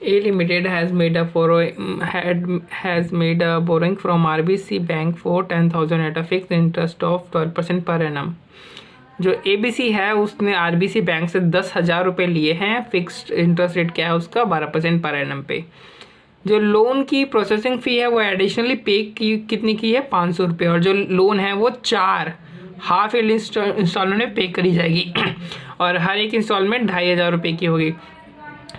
A Limited has made a borrowing from RBC Bank for 10,000 at a fixed interest of 12% per annum। जो ABC है उसने RBC bank से 10,000 रुपये लिए हैं, फिक्स्ड इंटरेस्ट रेट क्या है उसका 12% पर एनम पे। जो लोन की प्रोसेसिंग फ़ी है वो एडिशनली पे की कितनी की है 500 रुपये, और जो लोन है वो 4 हाफ ईयरली इंस्टॉलमेंट में पे करी जाएगी और हर एक इंस्टॉलमेंट 2,500 रुपये की होगी,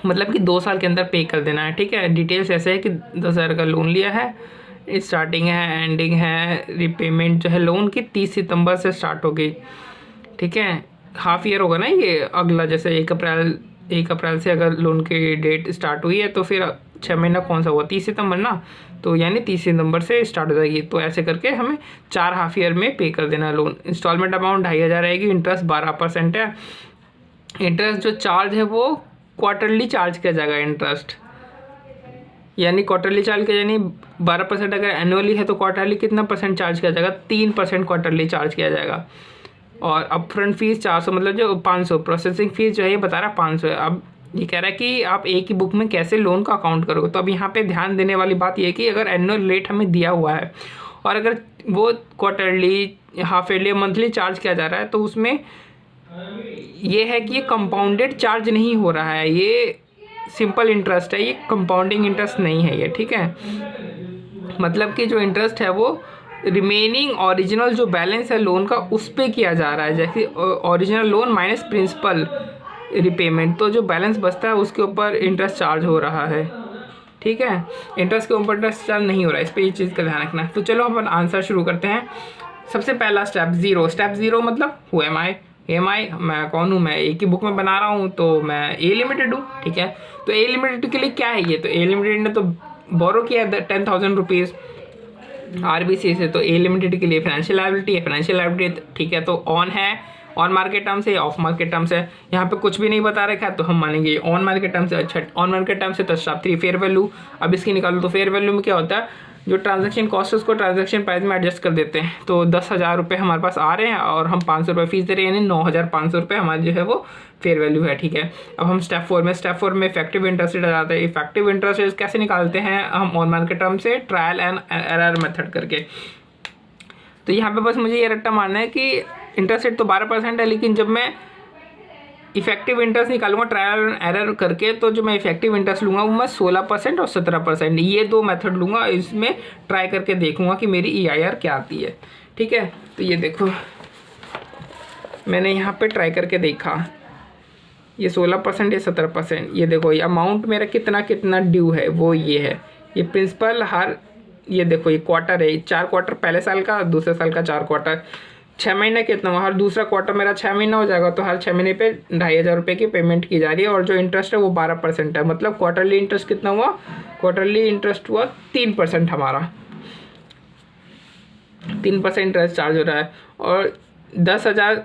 मतलब कि 2 साल के अंदर पे कर देना है। ठीक है, डिटेल्स ऐसे है कि 10,000 का लोन लिया है, स्टार्टिंग है, एंडिंग है, रिपेमेंट जो है लोन की 30 सितंबर से स्टार्ट हो गई। ठीक है, हाफ ईयर होगा ना ये अगला, जैसे 1 अप्रैल से अगर लोन की डेट स्टार्ट हुई है तो फिर 6 महीना कौन सा हुआ 30 सितंबर ना, तो यानी 30 सितंबर से स्टार्ट हो जाएगी। तो ऐसे करके हमें 4 हाफ ईयर में पे कर देना लोन। इंस्टॉलमेंट अमाउंट 2,500 रहेगी, इंटरेस्ट 12% है। इंटरेस्ट जो चार्ज है वो क्वार्टरली चार्ज किया जाएगा इंटरेस्ट, यानी क्वार्टरली चार्ज किया, यानी 12%। अगर एनुअली है तो क्वार्टरली कितना परसेंट चार्ज किया जाएगा 3% क्वार्टरली चार्ज किया जाएगा। और अपफ्रंट फीस 400, मतलब जो 500, प्रोसेसिंग फीस जो है ये बता रहा है 500 है। अब ये कह रहा है कि आप एक ही बुक में कैसे लोन का अकाउंट करोगे। तो अब यहाँ पे ध्यान देने वाली बात ये है कि अगर एनुअल रेट हमें दिया हुआ है और अगर वो quarterly, half yearly, monthly charge किया जा रहा है तो उसमें ये है कि ये कंपाउंडेड चार्ज नहीं हो रहा है, ये सिंपल इंटरेस्ट है, ये कंपाउंडिंग इंटरेस्ट नहीं है ये। ठीक है, मतलब कि जो इंटरेस्ट है वो रिमेनिंग ओरिजिनल जो बैलेंस है लोन का उस पे किया जा रहा है, जैसे original loan minus principal repayment, तो जो बैलेंस बचता है उसके ऊपर इंटरेस्ट चार्ज हो रहा है। ठीक है, इंटरेस्ट के ऊपर इंटरेस्ट चार्ज नहीं हो रहा है, इस पर ये चीज़ का ध्यान रखना है। तो चलो अपन आंसर शुरू करते हैं। सबसे पहला स्टेप ज़ीरो मतलब हु एम आई, मैं कौन हूँ, मैं एक ही बुक में बना रहा हूँ तो मैं ए लिमिटेड हूँ। ठीक है, तो ए लिमिटेड के लिए क्या है ये, तो ए लिमिटेड ने तो बोरो किया है 10,000 रुपीज़ आरबीसी से, तो ए लिमिटेड के लिए फाइनेंशियल लायबिलिटी है, फाइनेंशियल लायबिलिटी। ठीक है, तो ऑन है, ऑन मार्केट टर्म से, ऑफ मार्केट टर्म से, यहाँ पे कुछ भी नहीं बता रखा है तो हम मानेंगे ऑन मार्केट टर्म से। अच्छा, ऑन मार्केट टर्म से तो स्टेप 3 फेयर वैल्यू, अब इसकी निकालो। तो फेयर वैल्यू में क्या होता है, जो ट्रांजैक्शन कॉस्ट है उसको ट्रांजैक्शन प्राइस में एडजस्ट कर देते हैं। तो 10,000 रुपये हमारे पास आ रहे हैं और हम 500 रुपये फीस दे रहे हैं, यानी 9,500 रुपये हमारी जो है वो फेयर वैल्यू है। ठीक है, अब हम स्टेप 4 में इफेक्टिव इंटरेस्ट रेट आ जाता है। इफेक्टिव इंटरेस्ट रेट कैसे निकालते हैं हम, ऑन मार्केट टर्म से ट्रायल एंड एरर मेथड करके। तो यहाँ पे बस मुझे ये रट्टा मारना है कि इंटरेस्ट रेट तो 12% है, लेकिन जब मैं इफेक्टिव इंटरेस्ट निकालूंगा ट्रायल एंड एरर करके, तो जो मैं इफेक्टिव इंटरेस्ट लूँगा वो मैं 16% और 17%, ये 2 मेथड लूँगा। इसमें ट्राई करके देखूँगा कि मेरी EIR क्या आती है। ठीक है, तो ये देखो मैंने यहाँ पे ट्राई करके देखा, ये 16% या 17%। ये देखो ये अमाउंट मेरा कितना कितना ड्यू है वो ये है, ये प्रिंसिपल हर, ये देखो ये क्वार्टर है, 4 क्वार्टर पहले साल का, दूसरे साल का 4 क्वार्टर, 6 महीने कितना हुआ, हर दूसरा क्वार्टर मेरा 6 महीना हो जाएगा, तो हर 6 महीने पे 2,500 रुपये की पेमेंट की जा रही है। और जो इंटरेस्ट है वो 12% है, मतलब क्वार्टरली इंटरेस्ट कितना हुआ, क्वार्टरली इंटरेस्ट हुआ 3% हमारा, 3% इंटरेस्ट चार्ज हो रहा है। और 10,000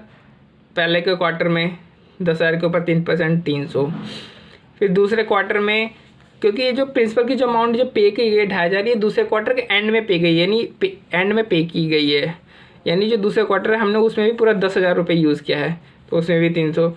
पहले के क्वार्टर में, 10,000 के ऊपर 3% 300, फिर दूसरे क्वार्टर में, क्योंकि ये जो प्रिंसिपल की जो अमाउंट जो पे की गई है 2,500, ये दूसरे क्वार्टर के एंड में पे गई, यानी एंड में पे की गई है, यानी जो दूसरे क्वार्टर है हमने उसमें भी पूरा 10,000 रुपये यूज़ किया है, तो उसमें भी 300।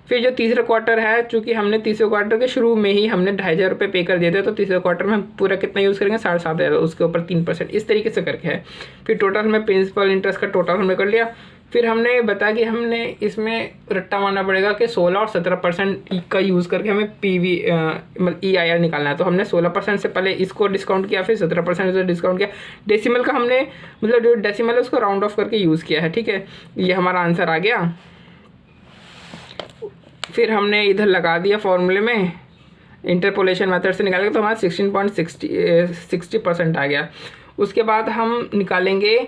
फिर जो तीसरा क्वार्टर है, चूँकि हमने तीसरे क्वार्टर के शुरू में ही हमने 2,500 रुपये पे कर दिए थे, तो तीसरे क्वार्टर में हम पूरा कितना यूज़ करेंगे 7,500, उसके ऊपर 3%, इस तरीके से करके है। फिर टोटल हमें प्रिंसिपल इंटरेस्ट का टोटल हमने कर लिया। फिर हमने बता कि हमने इसमें रट्टा मारना पड़ेगा कि 16 और 17% का यूज़ करके हमें मतलब EIR निकालना है। तो हमने 16% से पहले इसको डिस्काउंट किया, फिर 17% से डिस्काउंट किया, डेसिमल का हमने मतलब जो डेसिमल है उसको राउंड ऑफ करके यूज़ किया है। ठीक है, ये हमारा आंसर आ गया। फिर हमने इधर लगा दिया फॉर्मूले में, इंटरपोलेशन मेथड से निकालेंगे तो हमारा 16.60% आ गया। उसके बाद हम निकालेंगे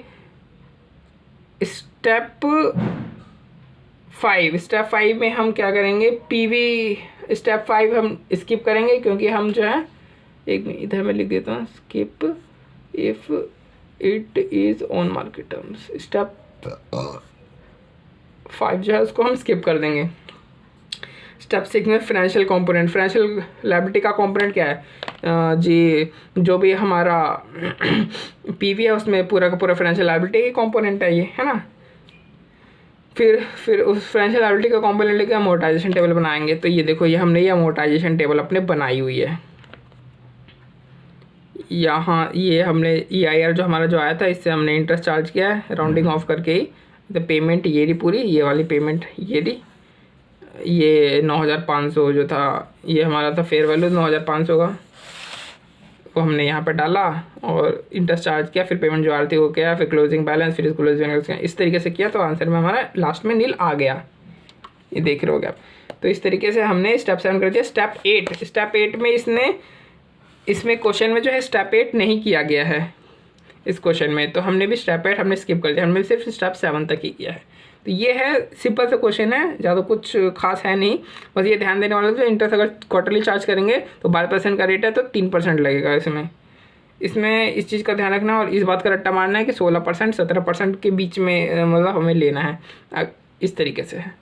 स्टेप 5 में हम क्या करेंगे, PV स्टेप 5 हम स्किप करेंगे, क्योंकि हम जो है, एक इधर मैं लिख देता हूँ, skip if it is on market terms. Step 5 जो है उसको हम स्किप कर देंगे। स्टेप 6 में फाइनेंशियल कंपोनेंट, फाइनेंशियल लायबिलिटी का कंपोनेंट क्या है जी, जो भी हमारा PV है उसमें पूरा का पूरा फाइनेंशियल लायबिलिटी का कंपोनेंट है ये, है ना। फिर उस फाइनेंशियल लायबिलिटी का कंपोनेंट लेके अमोर्टाइजेशन टेबल बनाएंगे। तो ये देखो, ये हमने ये अमोर्टाइजेशन टेबल अपने बनाई हुई है। यहाँ ये हमने EIR जो हमारा जो आया था इससे हमने इंटरेस्ट चार्ज किया है राउंडिंग ऑफ करके ही। तो पेमेंट ये रही पूरी, ये वाली पेमेंट ये रही, ये 9,500 जो था ये हमारा था फेयर वैल्यू 9,500 का, वो हमने यहाँ पर डाला और इंटरेस्ट चार्ज किया, फिर पेमेंट जो आ रही थी वो किया, फिर क्लोजिंग बैलेंस, फिर क्लोजिंग बैलेंस इस तरीके से किया। तो आंसर में हमारा लास्ट में नील आ गया, ये देख रहे हो आप। तो इस तरीके से हमने स्टेप 7 कर दिया। स्टेप 8 में इसमें क्वेश्चन में जो है स्टेप 8 नहीं किया गया है इस क्वेश्चन में, तो हमने भी स्टेप 8 हमने स्किप कर दिया, हमने सिर्फ स्टेप 7 तक ही किया है। तो ये है सिंपल सा क्वेश्चन है, ज़्यादा कुछ खास है नहीं, बस ये ध्यान देने वाला है इंटरेस्ट अगर क्वार्टरली चार्ज करेंगे तो 12% का रेट है तो 3% लगेगा इसमें इस चीज़ का ध्यान रखना। और इस बात का रट्टा मारना है कि 16% 17% के बीच में मतलब हमें लेना है, इस तरीके से है।